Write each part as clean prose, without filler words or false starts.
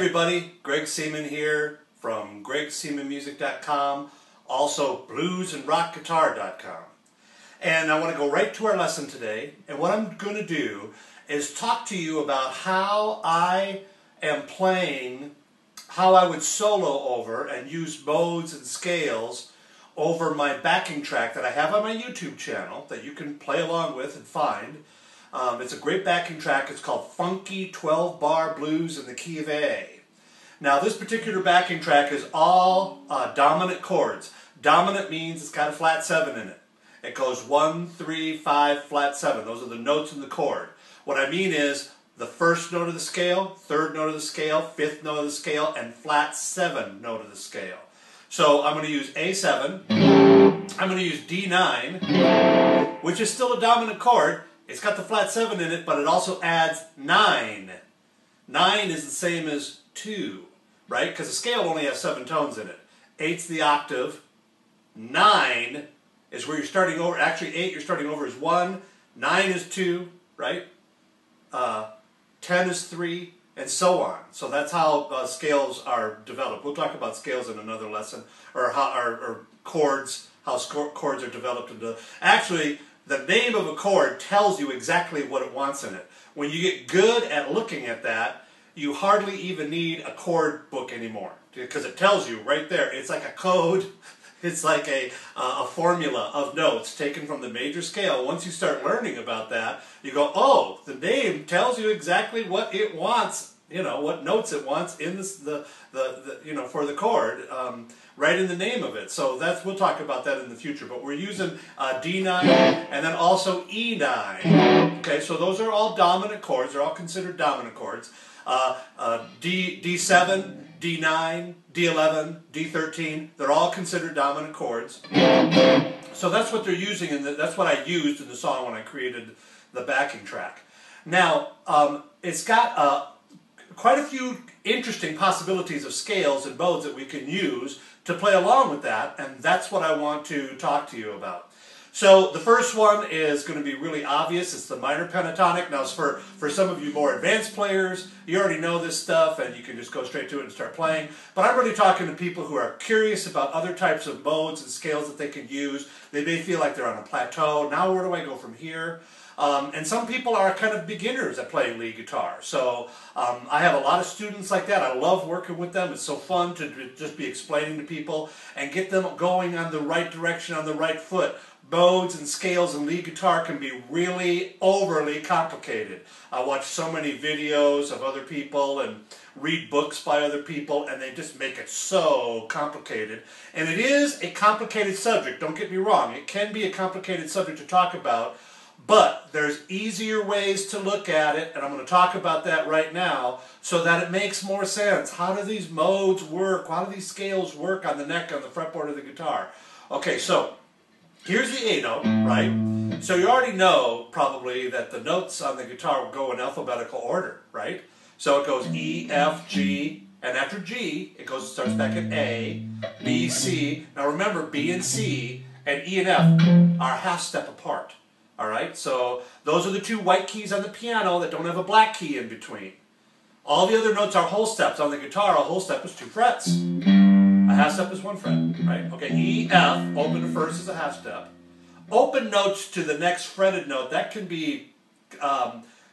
everybody, Greg Seaman here from gregseamanmusic.com, also bluesandrockguitar.com. And I want to go right to our lesson today, and what I'm going to do is talk to you about how I am playing, how I would solo over and use modes and scales over my backing track that I have on my YouTube channel that you can play along with and find. It's a great backing track. It's called Funky 12-Bar Blues in the Key of A. Now this particular backing track is all dominant chords. Dominant means it's got a flat 7 in it. It goes 1, 3, 5, flat 7. Those are the notes in the chord. What I mean is the first note of the scale, third note of the scale, fifth note of the scale, and flat 7 note of the scale. So I'm going to use A7. I'm going to use D9, which is still a dominant chord. It's got the flat 7 in it, but it also adds 9. 9 is the same as 2, right? Because the scale only has 7 tones in it. 8's the octave. 9 is where you're starting over. Actually, 8 you're starting over is 1. 9 is 2, right? 10 is 3, and so on. So that's how scales are developed. We'll talk about scales in another lesson, or how or chords, how chords are developed into. Actually, the name of a chord tells you exactly what it wants in it. When you get good at looking at that, you hardly even need a chord book anymore, because it tells you right there. It's like a code. It's like a formula of notes taken from the major scale. Once you start learning about that, you go, oh, the name tells you exactly what it wants, you know, what notes it wants in the for the chord, right in the name of it. So we'll talk about that in the future. But we're using D9 and then also E9. Okay, so those are all dominant chords. They're all considered dominant chords. D7, D9, D11, D13, they're all considered dominant chords. So that's what they're using, and that's what I used in the song when I created the backing track. Now, it's got quite a few interesting possibilities of scales and modes that we can use to play along with that, and that's what I want to talk to you about. So the first one is going to be really obvious. It's the minor pentatonic. Now, for some of you more advanced players, you already know this stuff and you can just go straight to it and start playing. But I'm really talking to people who are curious about other types of modes and scales that they can use. They may feel like they're on a plateau. Now where do I go from here? And some people are kind of beginners at playing lead guitar. So I have a lot of students like that. I love working with them. It's so fun to just be explaining to people and get them going on the right direction, on the right foot. Modes and scales in lead guitar can be really overly complicated. I watch so many videos of other people and read books by other people, and they just make it so complicated. And it is a complicated subject, don't get me wrong. It can be a complicated subject to talk about, but there's easier ways to look at it, and I'm going to talk about that right now so that it makes more sense. How do these modes work? How do these scales work on the neck, on the fretboard of the guitar? Okay, so here's the A note, right? So you already know, probably, that the notes on the guitar will go in alphabetical order, right? So it goes E, F, G, and after G, it starts back at A, B, C. Now remember, B and C and E and F are a half step apart, all right? So those are the two white keys on the piano that don't have a black key in between. All the other notes are whole steps. On the guitar, a whole step is 2 frets. A half step is 1 fret, right? Okay, E, F, open to first is a half step. Open notes to the next fretted note, that can be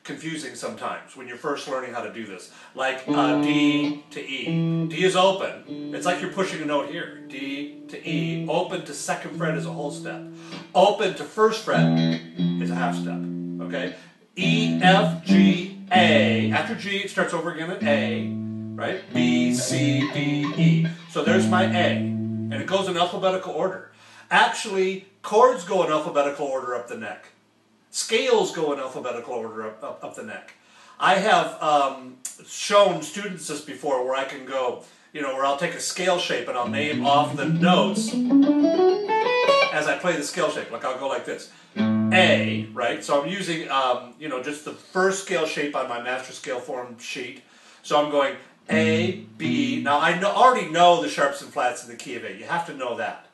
confusing sometimes when you're first learning how to do this. Like D to E. D is open. It's like you're pushing a note here. D to E. Open to second fret is a whole step. Open to first fret is a half step, okay? E, F, G, A. After G, it starts over again at A. Right? B, C, D, E. So there's my A. And it goes in alphabetical order. Actually, chords go in alphabetical order up the neck. Scales go in alphabetical order up the neck. I have shown students this before where I can go, you know, where I'll take a scale shape and I'll name off the notes as I play the scale shape. Like I'll go like this. A, right? So I'm using, you know, just the first scale shape on my master scale form sheet. So I'm going A, B. Now I already know the sharps and flats in the key of A. You have to know that.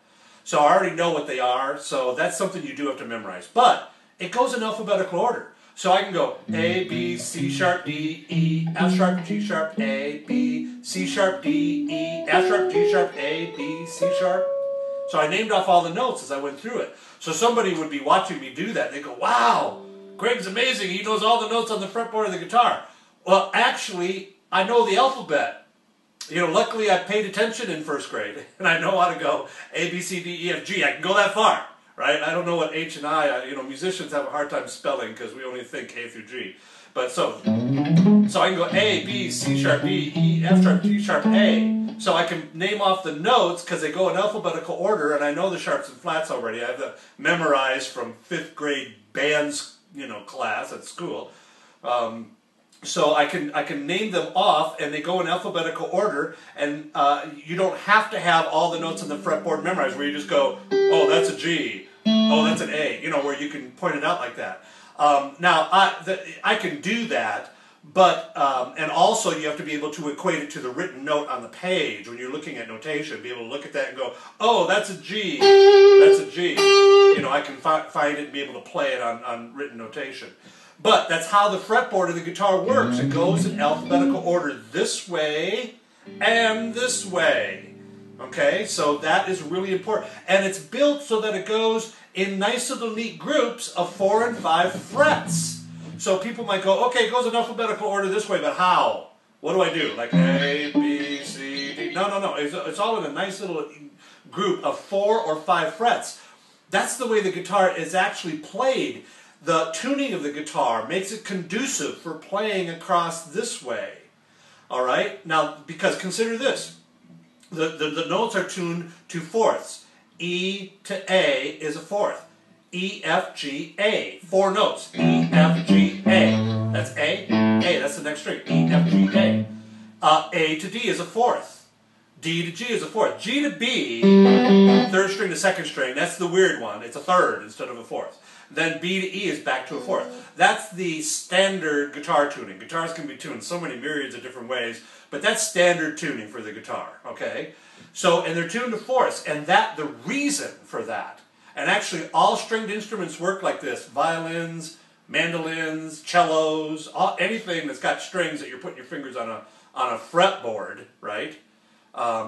So I already know what they are. So that's something you do have to memorize. But it goes in alphabetical order. So I can go A, B, C sharp, D, E, F sharp, G sharp, A, B, C sharp, D, E, F sharp, G sharp, A, B, C sharp. So I named off all the notes as I went through it. So somebody would be watching me do that. They go, wow, Greg's amazing. He knows all the notes on the fretboard of the guitar. Well, actually, I know the alphabet. You know, luckily I paid attention in first grade, and I know how to go A, B, C, D, E, F, G. I can go that far. Right? I don't know what H and I, you know, musicians have a hard time spelling because we only think A through G. But so I can go A, B, C sharp, D, E, F sharp, G sharp, A. So I can name off the notes because they go in alphabetical order, and I know the sharps and flats already. I have them memorized from 5th grade bands, you know, class at school. So I can name them off, and they go in alphabetical order, and you don't have to have all the notes on the fretboard memorized, where you just go, oh, that's a G, oh, that's an A, you know, where you can point it out like that. Now, I can do that, but, and also you have to be able to equate it to the written note on the page when you're looking at notation, be able to look at that and go, oh, that's a G, that's a G. You know, I can find it and be able to play it on written notation. But that's how the fretboard of the guitar works. It goes in alphabetical order this way and this way. Okay, so that is really important. And it's built so that it goes in nice little neat groups of 4 and 5 frets. So people might go, okay, it goes in alphabetical order this way, but how? What do I do? Like A, B, C, D. No. It's all in a nice little group of 4 or 5 frets. That's the way the guitar is actually played. The tuning of the guitar makes it conducive for playing across this way. All right? Now, because consider this. The notes are tuned to fourths. E to A is a fourth. E, F, G, A. 4 notes. E, F, G, A. That's A. A, that's the next string. E, F, G, A. A to D is a fourth. D to G is a fourth. G to B, 3rd string to 2nd string. That's the weird one. It's a 3rd instead of a 4th. Then B to E is back to a 4th. That's the standard guitar tuning. Guitars can be tuned so many myriads of different ways, but that's standard tuning for the guitar, okay? So, and they're tuned to 4ths, and the reason for that, and actually all stringed instruments work like this, violins, mandolins, cellos, anything that's got strings that you're putting your fingers on a fretboard, right?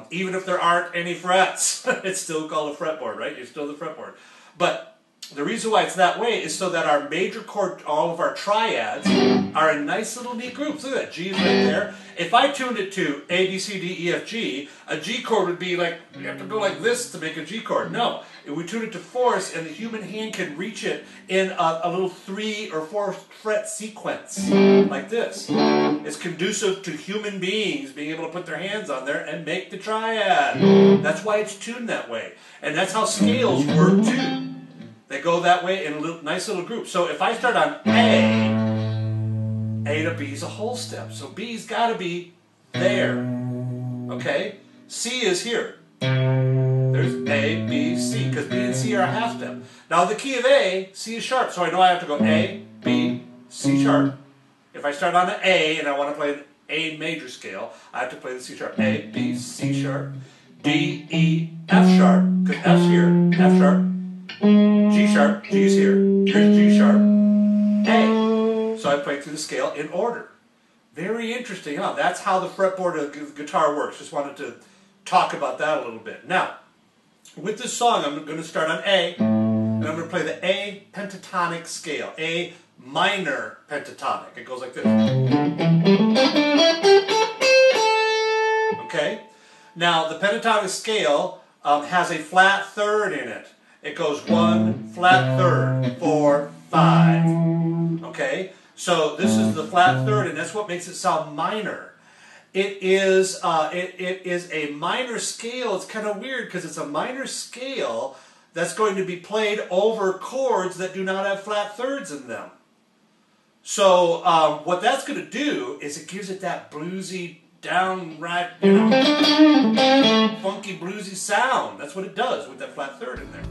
Even if there aren't any frets, it's still called a fretboard, right? You're still the fretboard. But the reason why it's that way is so that our major chord, all of our triads, are in nice little neat groups. Look at that, G is right there. If I tuned it to A, B, C, D, E, F, G, a G chord would be like, you have to go like this to make a G chord. No, if we tune it to 4ths, and the human hand can reach it in a little 3 or 4 fret sequence, like this. It's conducive to human beings being able to put their hands on there and make the triad. That's why it's tuned that way. And that's how scales work too. They go that way in a nice little group. So if I start on A to B is a whole step. So B's got to be there. Okay? C is here. There's A, B, C, because B and C are a half step. Now the key of A, C is sharp, so I know I have to go A, B, C sharp. If I start on an A and I want to play an A major scale, I have to play the C sharp. A, B, C sharp, D, E, F sharp, because F's here, F sharp, G sharp, G's here, here's G sharp, A. So I play through the scale in order. Very interesting, huh? That's how the fretboard of the guitar works. Just wanted to talk about that a little bit. Now, with this song, I'm going to start on A, and I'm going to play the A pentatonic scale, A minor pentatonic. It goes like this. Okay? Now, the pentatonic scale has a flat third in it. It goes 1, flat third, 4, 5. Okay? So this is the flat third, and that's what makes it sound minor. It is a minor scale. It's kind of weird because it's a minor scale that's going to be played over chords that do not have flat thirds in them. So what that's going to do is it gives it that bluesy, downright, funky bluesy sound. That's what it does with that flat third in there.